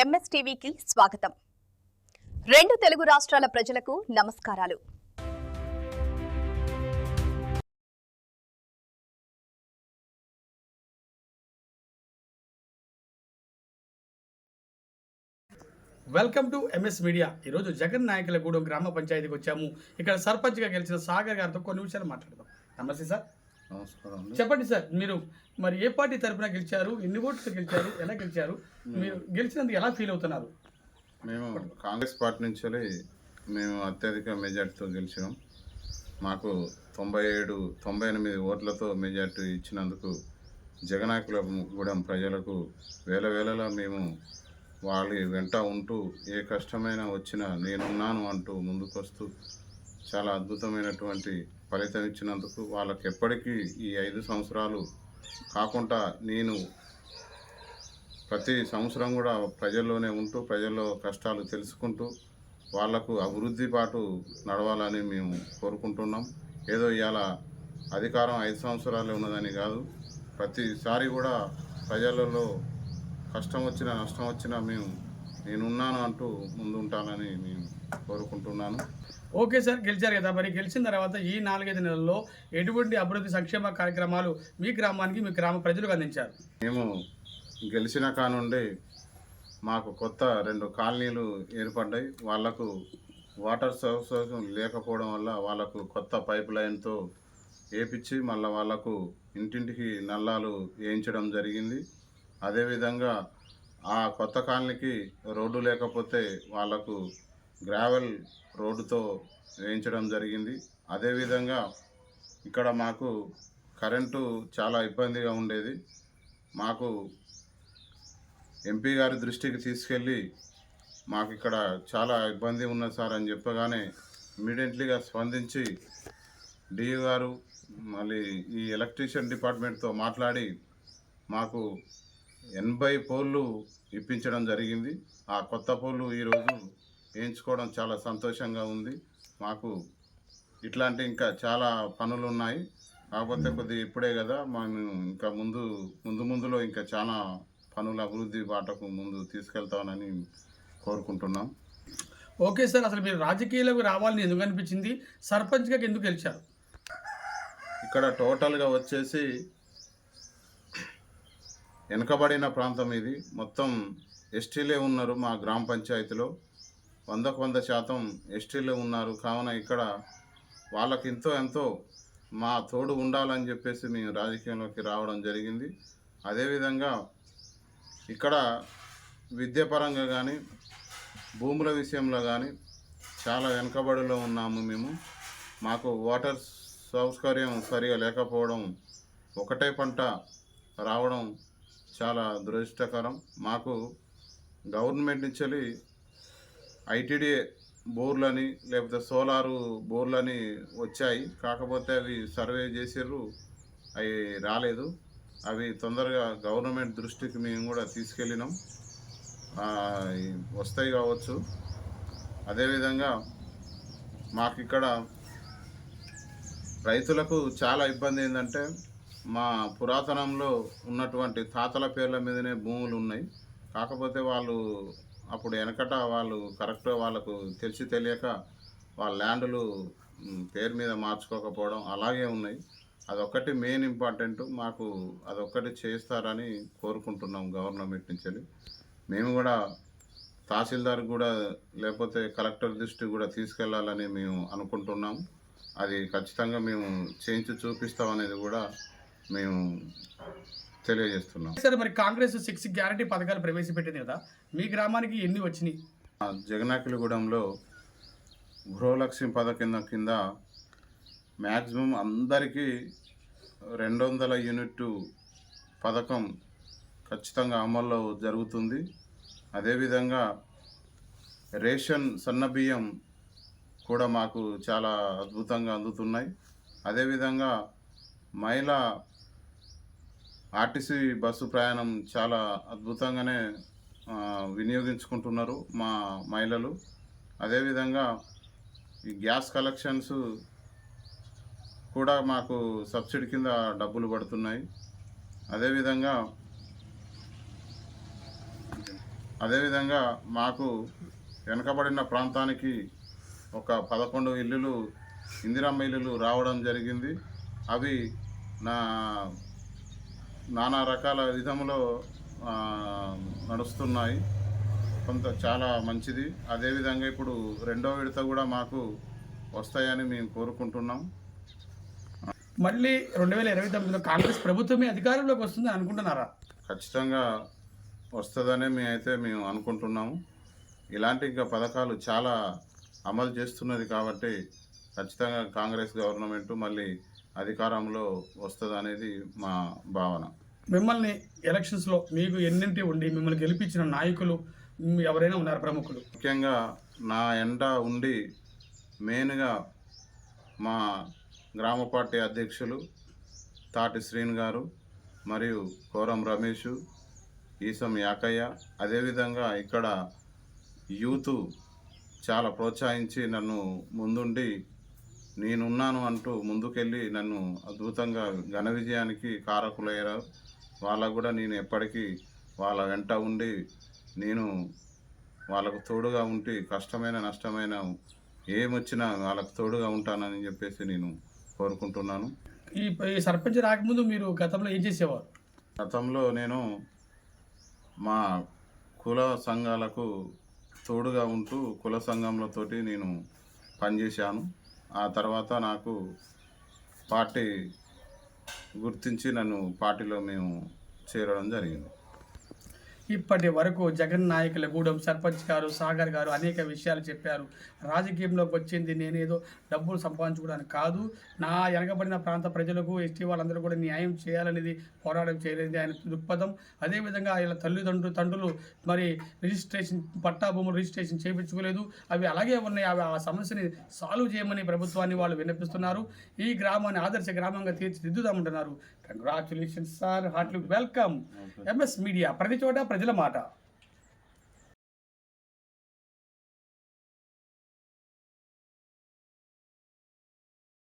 ఎంఎస్టీవీకి స్వాగతం. రెండు తెలుగు రాష్ట్రాల ప్రజలకు నమస్కారాలు. Welcome to MS media. ఈరోజు జగన్ నాయకులగూడెం గ్రామ పంచాయతీకి వచ్చాము. ఇక్కడ సర్పంచ్గా గెలిచిన సాగర్ గారితో కొన్ని విషయాలు మాట్లాడదాం. నమస్తే సార్. నమస్కారం. చెప్పండి సార్, మీరు మరి ఏ పార్టీ తరఫున గెలిచారు, ఎన్ని ఓట్లు గెలిచారు, ఎలా గెలిచారు, మీరు గెలిచినందుకు ఎలా ఫీల్ అవుతున్నారు? మేము కాంగ్రెస్ పార్టీ నుంచి మేము అత్యధిక మెజార్టీతో గెలిచినాం. మాకు 97-98 ఓట్లతో మెజార్టీ ఇచ్చినందుకు జగనాయకులగూడెం ప్రజలకు వేలవేళలా మేము వాళ్ళ వెంట ఉంటూ ఏ కష్టమైనా వచ్చినా నేనున్నాను అంటూ ముందుకొస్తూ చాలా అద్భుతమైనటువంటి ఫలితం ఇచ్చినందుకు వాళ్ళకి ఎప్పటికీ ఈ 5 సంవత్సరాలు కాకుండా నేను ప్రతి సంవత్సరం కూడా ప్రజల్లోనే ఉంటూ ప్రజల్లో కష్టాలు తెలుసుకుంటూ వాళ్లకు అభివృద్ధి పాటు నడవాలని మేము కోరుకుంటున్నాం. ఏదో ఇవాళ అధికారం 5 సంవత్సరాలే ఉన్నదని కాదు, ప్రతిసారి కూడా ప్రజలలో కష్టం వచ్చినా నష్టం వచ్చినా నేనున్నాను అంటూ ముందుంటానని నేను కోరుకుంటున్నాను. ఓకే సార్, గెలిచారు కదా, మరి గెలిచిన తర్వాత ఈ 4-5 నెలల్లో ఎటువంటి అభివృద్ధి సంక్షేమ కార్యక్రమాలు మీ గ్రామానికి, మీ గ్రామ ప్రజలకు అందించారు? మేము గెలిచిన కానుండి మాకు కొత్త 2 కాలనీలు ఏర్పడ్డాయి. వాళ్లకు వాటర్ సౌకర్యం లేకపోవడం వల్ల వాళ్ళకు కొత్త పైప్ లైన్తో వేయించి మళ్ళీ వాళ్లకు ఇంటింటికి నల్లాలు వేయించడం జరిగింది. అదేవిధంగా ఆ కొత్త కాలనీకి రోడ్డు లేకపోతే వాళ్లకు గ్రావెల్ రోడ్డుతో వేయించడం జరిగింది. అదేవిధంగా ఇక్కడ మాకు కరెంటు చాలా ఇబ్బందిగా ఉండేది. మాకు ఎంపీ గారి దృష్టికి తీసుకెళ్ళి మాకు ఇక్కడ చాలా ఇబ్బంది ఉన్నది సార్ అని చెప్పగానే ఇమీడియట్లీగా స్పందించి డిఈ గారు మళ్ళీ ఈ ఎలక్ట్రీషియన్ డిపార్ట్మెంట్తో మాట్లాడి మాకు 80 పోల్లు ఇప్పించడం జరిగింది. ఆ కొత్త పోల్లు ఈరోజు వేయించుకోవడం చాలా సంతోషంగా ఉంది. మాకు ఇట్లాంటి ఇంకా చాలా పనులు ఉన్నాయి, కాకపోతే కొద్దిగా ఇప్పుడే కదా, మనం ఇంకా ముందులో ఇంకా చాలా పనుల అభివృద్ధి బాటకు ముందు తీసుకెళ్తామని కోరుకుంటున్నాం. ఓకే సార్, అసలు మీరు రాజకీయాలకు రావాలని ఎందుకు అనిపించింది? సర్పంచ్గా ఎందుకు గెలిచారు? ఇక్కడ టోటల్గా వచ్చేసి వెనుకబడిన ప్రాంతం ఇది. మొత్తం ఎస్టీలే ఉన్నారు. మా గ్రామ పంచాయతీలో 100% ఎస్టీలే ఉన్నారు. కావున ఇక్కడ వాళ్ళకి ఎంతో మా తోడు ఉండాలని చెప్పేసి మేము రాజకీయంలోకి రావడం జరిగింది. అదేవిధంగా ఇక్కడ విద్యాపరంగా కానీ భూముల విషయంలో కానీ చాలా వెనుకబడిలో ఉన్నాము మేము. మాకు వాటర్ సౌకర్యం సరిగా లేకపోవడం, ఒకటే పంట రావడం చాలా దురదృష్టకరం. మాకు గవర్నమెంట్ నుంచి ఐటీడీఏ బోర్లని లేకపోతే సోలారు బోర్లని వచ్చాయి, కాకపోతే అవి సర్వే చేసిర్రు, అవి రాలేదు. అవి తొందరగా గవర్నమెంట్ దృష్టికి మేము కూడా తీసుకెళ్ళినాం, వస్తాయి కావచ్చు. అదేవిధంగా మాకు ఇక్కడ రైతులకు చాలా ఇబ్బంది ఏంటంటే, మా పురాతనంలో ఉన్నటువంటి తాతల పేర్ల మీదనే భూములు ఉన్నాయి, కాకపోతే వాళ్ళు అప్పుడు వెనకట వాళ్ళు కరెక్ట్గా వాళ్ళకు తెలియక వాళ్ళ ల్యాండ్లు పేరు మీద మార్చుకోకపోవడం అలాగే ఉన్నాయి. అదొక్కటి మెయిన్ ఇంపార్టెంట్. మాకు అదొక్కటి చేస్తారని కోరుకుంటున్నాం గవర్నమెంట్ నుంచి. మేము కూడా తహసీల్దార్ కూడా లేకపోతే కలెక్టర్ దృష్టికి కూడా తీసుకెళ్లాలని మేము అనుకుంటున్నాం. అది ఖచ్చితంగా మేము చేయించి చూపిస్తామనేది కూడా మేము తెలియజేస్తున్నాం. సరే, మరి కాంగ్రెస్ 6 గ్యారంటీ పథకాలు ప్రవేశపెట్టింది కదా, మీ గ్రామానికి ఎన్ని వచ్చినాయి? జగనాయకులగూడెంలో గృహలక్ష్మి పథకం కింద మ్యాక్సిమం అందరికీ 200 యూనిట్ పథకం ఖచ్చితంగా అమల్లో జరుగుతుంది. అదేవిధంగా రేషన్ సన్నబియ్యం కూడా మాకు చాలా అద్భుతంగా అందుతున్నాయి. అదేవిధంగా మహిళా ఆర్టీసీ బస్సు ప్రయాణం చాలా అద్భుతంగానే వినియోగించుకుంటున్నారు మా మహిళలు. అదేవిధంగా ఈ గ్యాస్ కలెక్షన్స్ కూడా మాకు సబ్సిడీ కింద డబ్బులు పడుతున్నాయి. అదేవిధంగా అదేవిధంగా మాకు వెనుకబడిన ప్రాంతానికి ఒక 11 ఇల్లులు ఇందిరమ్మ ఇల్లులు రావడం జరిగింది. అవి నానా రకాల విధములో నడుస్తున్నాయి. కొంత చాలా మంచిది. అదేవిధంగా ఇప్పుడు రెండో విడత కూడా మాకు వస్తాయని మేము కోరుకుంటున్నాం. మళ్ళీ 2029లో కాంగ్రెస్ ప్రభుత్వమే అధికారంలోకి వస్తుందని అనుకుంటున్నారా? ఖచ్చితంగా వస్తుందనే మేము అనుకుంటున్నాము. ఇలాంటి ఇంకా పథకాలు చాలా అమలు చేస్తున్నది కాబట్టి ఖచ్చితంగా కాంగ్రెస్ గవర్నమెంట్ మళ్ళీ అధికారంలో వస్తుందనేది మా భావన. మిమ్మల్ని ఎలక్షన్స్లో మీకు ఎన్నింటి ఉండి మిమ్మల్ని గెలిపించిన నాయకులు ఎవరైనా ఉన్నారు ప్రముఖులు? ముఖ్యంగా నా ఎండ ఉండి మెయిన్గా మా గ్రామ పార్టీ అధ్యక్షులు తాటి శ్రీను గారు మరియు కోరం రమేష్, ఈసం యాకయ్య, అదేవిధంగా ఇక్కడ యూత్ చాలా ప్రోత్సహించి నన్ను ముందుండి నేనున్నాను అంటూ ముందుకెళ్ళి నన్ను అద్భుతంగా ఘన విజయానికి కారకులయ్యారు. వాళ్ళకు కూడా నేను ఎప్పటికీ వాళ్ళ వెంట ఉండి నేను వాళ్ళకు తోడుగా ఉండి కష్టమైన నష్టమైన ఏమొచ్చినా వాళ్ళకు తోడుగా ఉంటానని చెప్పేసి నేను కోరుకుంటున్నాను. ఈ సర్పంచ్ రాకముందు మీరు గతంలో ఏం చేసేవారు? గతంలో నేను మా కుల సంఘాలకు తోడుగా ఉంటూ కుల సంఘంలతోటి నేను పనిచేశాను. ఆ తర్వాత నాకు పార్టీ గుర్తించి నన్ను పార్టీలో మేము చేరడం జరిగింది. ఇప్పటి వరకు జగన్ నాయకుల గూడెం సర్పంచ్ గారు సాగర్ గారు అనేక విషయాలు చెప్పారు. రాజకీయంలోకి వచ్చింది నేనేదో డబ్బులు సంపాదించుకోవడానికి కాదు, నా వెనకబడిన ప్రాంత ప్రజలకు ఎస్టీ వాళ్ళందరూ కూడా న్యాయం చేయాలనేది పోరాటం చేయలేదు ఆయన దృక్పథం. అదేవిధంగా ఆయన తండ్రులు మరి రిజిస్ట్రేషన్ పట్టా భూములు రిజిస్ట్రేషన్ చేయించుకోలేదు, అవి అలాగే ఉన్నాయి. అవి ఆ సమస్యని సాల్వ్ చేయమని ప్రభుత్వాన్ని వాళ్ళు విన్నపిస్తున్నారు. ఈ గ్రామాన్ని ఆదర్శ గ్రామంగా తీర్చిదిద్దుదామంటున్నారు. Congratulations sir, heartly welcome. MS media, ప్రతి చోట ప్రజల మాట.